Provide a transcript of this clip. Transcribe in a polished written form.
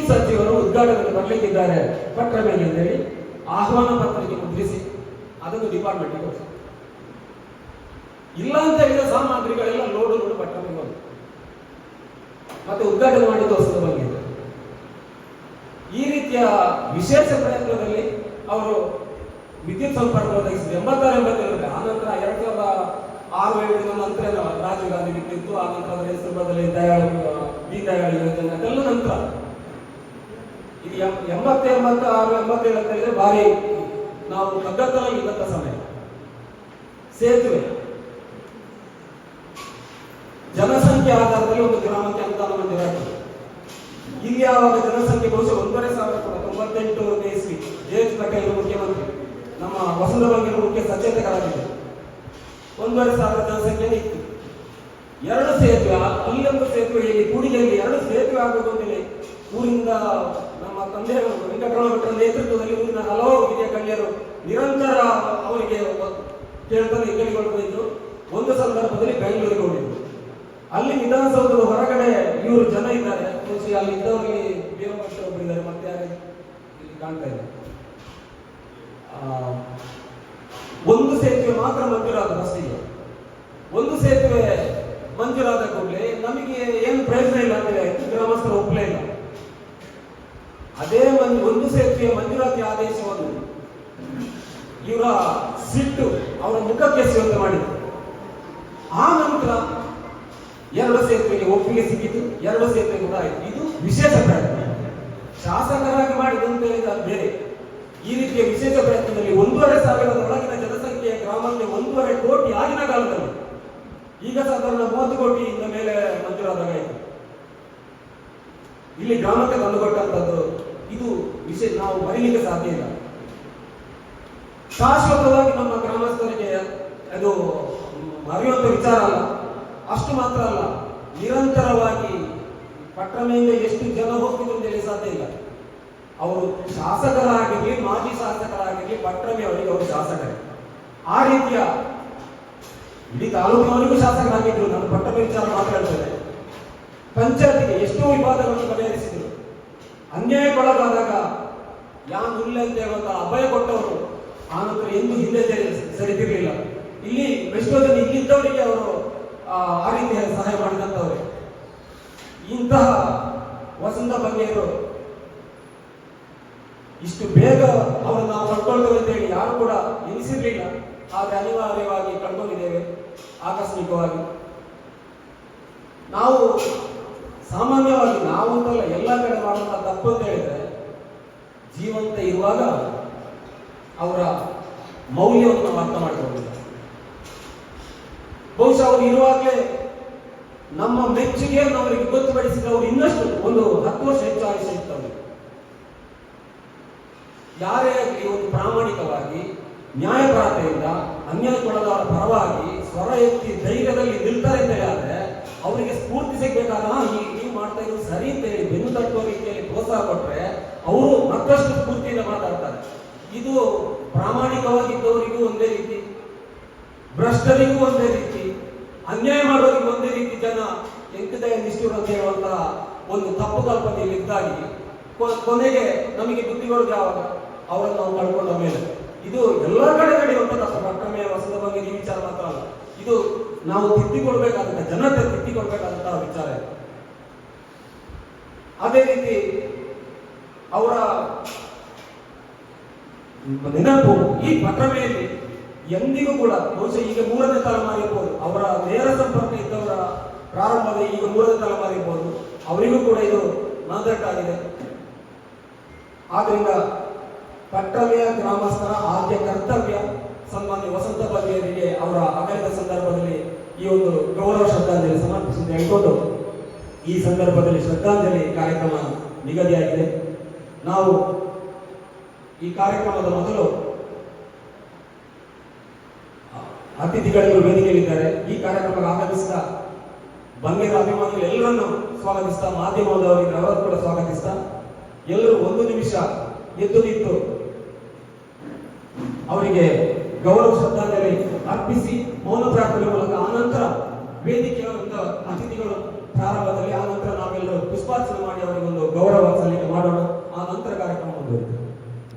ವಿದ್ಯುತ್ ಸಚಿವರು ಉದ್ಘಾಟನೆಗೆ ಬರಲಿಕ್ಕಿದ್ದಾರೆ ಪಟ್ರಮೇಲೆ ಅಂತೇಳಿ ಆಹ್ವಾನ ಪತ್ರಿಕೆ ಮುದ್ರಿಸಿ ಅದನ್ನು ಡಿಪಾರ್ಟ್ಮೆಂಟ್ಗೆ ಕೊಡಿಸಿ. ಇಲ್ಲ ಅಂತ ಹೇಳಿದ ಸಾಮಗ್ರಿಗಳೆಲ್ಲ ಲೋಡು ಪಟ್ರಮೇಲೆ ಬಂದು ಮತ್ತೆ ಉದ್ಘಾಟನೆ ಮಾಡಿ ತೋರಿಸಿದ ಬಗ್ಗೆ ಈ ರೀತಿಯ ವಿಶೇಷ ಪ್ರಯತ್ನದಲ್ಲಿ ಅವರು ವಿದ್ಯುತ್ ಸಂಪರ್ಕ ಒದಗಿಸಿದ್ರು 86-87. ಆನಂತರ 2006-2007 ನಂತರ ರಾಜೀವ್ ಗಾಂಧಿ ವಿದ್ಯುತ್, ಆ ನಂತರ ಅದರ ಹೆಸರು ಬದಲಿ ದೀನದಯಾಳ್ ಯೋಜನೆ, ಅದೆಲ್ಲ ನಂತರ. ಇದು 86-87 ಅಂತ ಹೇಳಿದ್ರೆ ಭಾರಿ ನಾವು ಕಗ್ಗತ್ತಲಾಗಿ ಇದ್ದಂತ ಸಮಯ. ಸೇತುವೆ ಜನಸಂಖ್ಯೆ ಆಧಾರದಲ್ಲಿ ಒಂದು ಗ್ರಾಮಕ್ಕೆ ಅನುದಾನ ಮಂಜೂರಾಯಿತು. ಇಲ್ಲಿ ಯಾವಾಗ ಜನಸಂಖ್ಯೆ ಬಹುಶಃ 1,500 ಇಸ್ವಿ ಜೆ.ಎಚ್. ಪಟೇಲ್ ಮುಖ್ಯಮಂತ್ರಿ, ನಮ್ಮ ವಸಂತ ಬಂಗೇರು ಮುಖ್ಯ ಸಚೇತಕರಾಗಿದ್ದರು. 1,500 ಜನಸಂಖ್ಯೆ ಇತ್ತು. 2 ಸೇತುವೆ, ಅಲ್ಲೊಂದು ಸೇತುವೆ, ಇಲ್ಲಿ ಕೂಡಿಗೆಯಲ್ಲಿ 2 ಸೇತುವೆ ಆಗುವುದು ಅಂತೇಳಿ ಊರಿಂದ ನಮ್ಮ ತಂದೆ ವೆಂಕಟರಮಣ ನೇತೃತ್ವದಲ್ಲಿ ಊರಿನ ಹಲವು ಹಿರಿಯ ಗಣ್ಯರು ನಿರಂತರ ಅವರಿಗೆ ಕೇಳಿಕೊಳ್ತಿದ್ರು. ಒಂದು ಸಂದರ್ಭದಲ್ಲಿ ಬೆಂಗಳೂರಿಗೆ ಹೋಗಿದ್ರು. ಅಲ್ಲಿ ವಿಧಾನಸೌಧದ ಹೊರಗಡೆ ಇವರು ಜನ ಇದ್ದಾರೆ, ಅಲ್ಲಿ ಇದ್ದವರಿಗೆ ವೀರಭದ್ರ ಒಬ್ಬರಿದ್ದಾರೆ, ಮತ್ತೆ ಯಾರು ಇಲ್ಲಿ ಕಾಣ್ತಾ ಇದೆ. ಒಂದು ಸೇತುವೆ ಮಾತ್ರ ಮಂಜೂರಾದ ಫಸ್ಟಿಗೆ. ಒಂದು ಸೇತುವೆ ಮಂಜೂರಾದ ಕೂಡಲೇ ನಮಗೆ ಏನು ಪ್ರಯೋಜನ ಇಲ್ಲ ಅಂತೇಳಿ ಗ್ರಾಮಸ್ಥರು ಒಪ್ಪಲೇ ಇಲ್ಲ. ಅದೇ ಒಂದು ಸೇತುವೆ ಮಂಜೂರಾತಿ ಆದೇಶವನ್ನು ಇವರ ಸಿಟ್ಟು ಅವರ ಮುಖಕ್ಕೆ ಸಿಗುವಂತೆ ಮಾಡಿದರು. ಆ ನಂತರ 2 ಸೇತುವೆಗೆ ಒಪ್ಪಿಗೆ ಸಿಕ್ಕಿತು, 2 ಸೇತುವೆ ಕೂಡ ಆಯಿತು. ಇದು ವಿಶೇಷ ಪ್ರಯತ್ನ. ಶಾಸಕರಾಗಿ ಮಾಡಿದಂತ ಹೇಳಿದ ಬೇರೆ. ಈ ರೀತಿಯ ವಿಶೇಷ ಪ್ರಯತ್ನದಲ್ಲಿ 1,500,000 ಒಳಗಿನ ಜನಸಂಖ್ಯೆಯ ಗ್ರಾಮಕ್ಕೆ 1.5 ಕೋಟಿ ಆಗಿನ ಕಾಲದಲ್ಲಿ, ಈಗ ಸಾಧಾರಣ 30 ಕೋಟಿಯಿಂದ ಮೇಲೆ ಮಂಜೂರಾದಾಗಾಯಿತು. ಇಲ್ಲಿ ಗ್ರಾಮಕ್ಕೆ ತಂದುಕೊಟ್ಟಂಥದ್ದು ಇದು ವಿಷಯ ನಾವು ಮರೀಲಿಕ್ಕೆ ಸಾಧ್ಯ ಇಲ್ಲ. ಶಾಶ್ವತವಾಗಿ ನಮ್ಮ ಗ್ರಾಮಸ್ಥರಿಗೆ ಅದು ಮರೆಯುವಂತ ವಿಚಾರ ಅಲ್ಲ. ಅಷ್ಟು ಮಾತ್ರ ಅಲ್ಲ, ನಿರಂತರವಾಗಿ ಪಟ್ಟಣದಿಂದ ಎಷ್ಟು ಜನ ಹೋಗ್ತಿದ್ರು ಅಂತ ಹೇಳಿ ಸಾಧ್ಯ ಇಲ್ಲ. ಅವರು ಶಾಸಕರಾಗಿರ್ಲಿ, ಮಾಜಿ ಶಾಸಕರಾಗಿರ್ಲಿ, ಪಟ್ಟಣಮೇ ಅವರಿಗೆ ಅವರು ಶಾಸಕರೇ. ಆ ರೀತಿಯ ಇಡೀ ತಾಲೂಕಿನವರಿಗೂ ಶಾಸಕರಾಗಿದ್ರು. ನಾನು ಪಟ್ಟಣ ವಿಚಾರ ಮಾತಾಡ್ತೇನೆ. ಪಂಚಾಯತಿಗೆ ಎಷ್ಟೋ ವಿವಾದಗಳನ್ನು ಬಗೆಹರಿಸಿದ್ರು. ಅನ್ಯಾಯಕ್ಕೊಳಗಾದಾಗ ಯಾನ್ ಉಲ್ಲೆ ಅಂತ ಹೇಳುವಂತ ಅಭಯ ಕೊಟ್ಟವರು ಆನಂತರ ಎಂದು ಹಿಂದೆ ಸರಿತಿರ್ಲಿಲ್ಲ. ಇಲ್ಲಿ ಎಷ್ಟೋ ಜನ ಇಲ್ಲಿದ್ದವರಿಗೆ ಅವರು ಆ ರೀತಿಯ ಸಹಾಯ ಮಾಡಿದಂಥವ್ರೆ. ಇಂತಹ ವಸಂತ ಬಂಗೇರು ಇಷ್ಟು ಬೇಗ ಅವರನ್ನು ನಾವು ಕಳ್ಕೊಳ್ತೇವೆ ಅಂತ ಹೇಳಿ ಯಾರು ಕೂಡ ಎನಿಸಿರ್ಲಿಲ್ಲ. ಆದರೆ ಅನಿವಾರ್ಯವಾಗಿ ಕಳ್ಕೊಂಡಿದ್ದೇವೆ ಆಕಸ್ಮಿಕವಾಗಿ. ನಾವು ಸಾಮಾನ್ಯವಾಗಿ ನಾವು ಅಂತಲ್ಲ, ಎಲ್ಲ ಕಡೆ ಮಾಡುವಂತ ತಪ್ಪು ಅಂತ ಹೇಳಿದ್ರೆ, ಜೀವಂತ ಇರುವಾಗ ಅವರ ಮೌಲ್ಯವನ್ನು ನಾವು ಅರ್ಥ ಮಾಡಿಕೊಂಡಿಲ್ಲ. ಬಹುಶಃ ಅವರು ಇರುವಾಗಲೇ ನಮ್ಮ ಮೆಚ್ಚುಗೆಯನ್ನು ಅವರಿಗೆ ಗೊತ್ತುಪಡಿಸಿದ್ರೆ ಅವರು ಇನ್ನಷ್ಟು ಒಂದು 10 ವರ್ಷ ಹೆಚ್ಚು ಆಯುಷ್ಯ ಇರ್ತವೆ. ಯಾರೇ ಆಗಲಿ ಒಂದು ಪ್ರಾಮಾಣಿಕವಾಗಿ ನ್ಯಾಯಪರತೆಯಿಂದ ಅನ್ಯಾಯಕ್ಕೊಳಗಾದ ಪರವಾಗಿ ಸ್ವರ ಎತ್ತಿ ಧೈರ್ಯದಲ್ಲಿ ನಿಲ್ತಾರೆ ಅಂತ ಹೇಳಿದ್ರೆ ಅವರಿಗೆ ಸ್ಫೂರ್ತಿ ಸಿಗ್ಬೇಕಾದ ನೀವು ಮಾಡ್ತಾ ಇರೋದು ಸರಿ ಅಂತ ಹೇಳಿ ಬೆನ್ನು ತಟ್ಟುವ ರೀತಿಯಲ್ಲಿ ಪ್ರೋತ್ಸಾಹ ಕೊಟ್ಟರೆ ಅವರು ಮತ್ತಷ್ಟು ಸ್ಫೂರ್ತಿಯಿಂದ ಮಾತಾಡ್ತಾರೆ. ಇದು ಪ್ರಾಮಾಣಿಕವಾಗಿದ್ದವರಿಗೂ ಒಂದೇ ರೀತಿ, ಭ್ರಷ್ಟರಿಗೂ ಒಂದೇ ರೀತಿ, ಅನ್ಯಾಯ ಮಾಡೋರಿಗೂ ಒಂದೇ ರೀತಿ ಜನ ಎಂಕದಯ ನಿಷ್ಠುರ ಅಂತ ಹೇಳುವಂತಹ ಒಂದು ತಪ್ಪು ಕಲ್ಪನೆಯಲ್ಲಿ ಇದ್ದಾಗಿ ಕೊನೆಗೆ ನಮಗೆ ಬುದ್ಧಿಗಳು ಯಾವಾಗ ಅವರನ್ನು ನಾವು ಕಳ್ಕೊಂಡ ಮೇಲೆ. ಇದು ಎಲ್ಲ ಕಡೆ ನಡೆಯುವಂತಹ ಪಟ್ಟಣಮೇ ವಸಂತ ಬಗ್ಗೆ ಈ ವಿಚಾರ ಮಾತ್ರ ಅಲ್ಲ, ಇದು ನಾವು ತಿದ್ದಿಕೊಳ್ಬೇಕಾದಂತ, ಜನತೆ ತಿದ್ದಿಕೊಳ್ಬೇಕಾದಂತಹ ವಿಚಾರ. ಅದೇ ರೀತಿ ಅವರ ನೆನಪು ಈ ಪಟ್ಟಣಮೆಯಲ್ಲಿ ಎಂದಿಗೂ ಕೂಡ, ಬಹುಶಃ ಈಗ 3ನೇ ತಲೆಮಾರು ಇರ್ಬೋದು, ಅವರ ನೇರ ಸಂಪರ್ಕ ಇದ್ದವರ ಪ್ರಾರಂಭದ ಈಗ 3ನೇ ತಲೆಮಾರು ಇರ್ಬೋದು, ಅವರಿಗೂ ಕೂಡ ಇದು ಮಾದರಿಯಾಗಿದೆ. ಆದ್ರಿಂದ ಪಟ್ಟಣಮೆಯ ಗ್ರಾಮಸ್ಥರ ಆದ್ಯ ಕರ್ತವ್ಯ ಸನ್ಮಾನ್ಯ ವಸಂತ ಬಂಗೇರಿಗೆ ಅವರ ಅಗಲಿದ ಸಂದರ್ಭದಲ್ಲಿ ಈ ಒಂದು ಗೌರವ ಶ್ರದ್ಧಾಂಜಲಿ ಸಮರ್ಪಿಸಿ ಹೇಳಿಕೊಂಡು ಈ ಸಂದರ್ಭದಲ್ಲಿ ಶ್ರದ್ಧಾಂಜಲಿ ಕಾರ್ಯಕ್ರಮ ನಿಗದಿಯಾಗಿದೆ. ನಾವು ಈ ಕಾರ್ಯಕ್ರಮದ ಮೊದಲು ಅತಿಥಿಗಳು ವೇದಿಕೆಯಲ್ಲಿದ್ದಾರೆ. ಈ ಕಾರ್ಯಕ್ರಮಕ್ಕೆ ಆಗಮಿಸಿದ ಬಂಗೇರ ಅಭಿಮಾನಿಗಳು ಎಲ್ಲರನ್ನು ಸ್ವಾಗತಿಸ್ತಾ, ಮಾಧ್ಯಮದವರಿಗೆ ಅವರು ಕೂಡ ಸ್ವಾಗತಿಸ್ತಾ, ಎಲ್ಲರೂ 1 ನಿಮಿಷ ಎದ್ದು ನಿಂತು ಅವರಿಗೆ ಗೌರವ ಶ್ರದ್ಧಾಂಜಲಿ ಅರ್ಪಿಸಿ ಮೌನ ಪ್ರಾರ್ಥನೆ ಮೂಲಕ ಆನಂತರ ವೇದಿಕೆಯ ಅತಿಥಿಗಳು ಪ್ರಾರಂಭದಲ್ಲಿ, ಆನಂತರ ನಾವೆಲ್ಲರೂ ಪುಷ್ಪಾರ್ಚನೆ ಮಾಡಿ ಅವರಿಗೆ ಒಂದು ಗೌರವ ಸಲ್ಲಿಕೆ ಮಾಡ್ಬೋದು.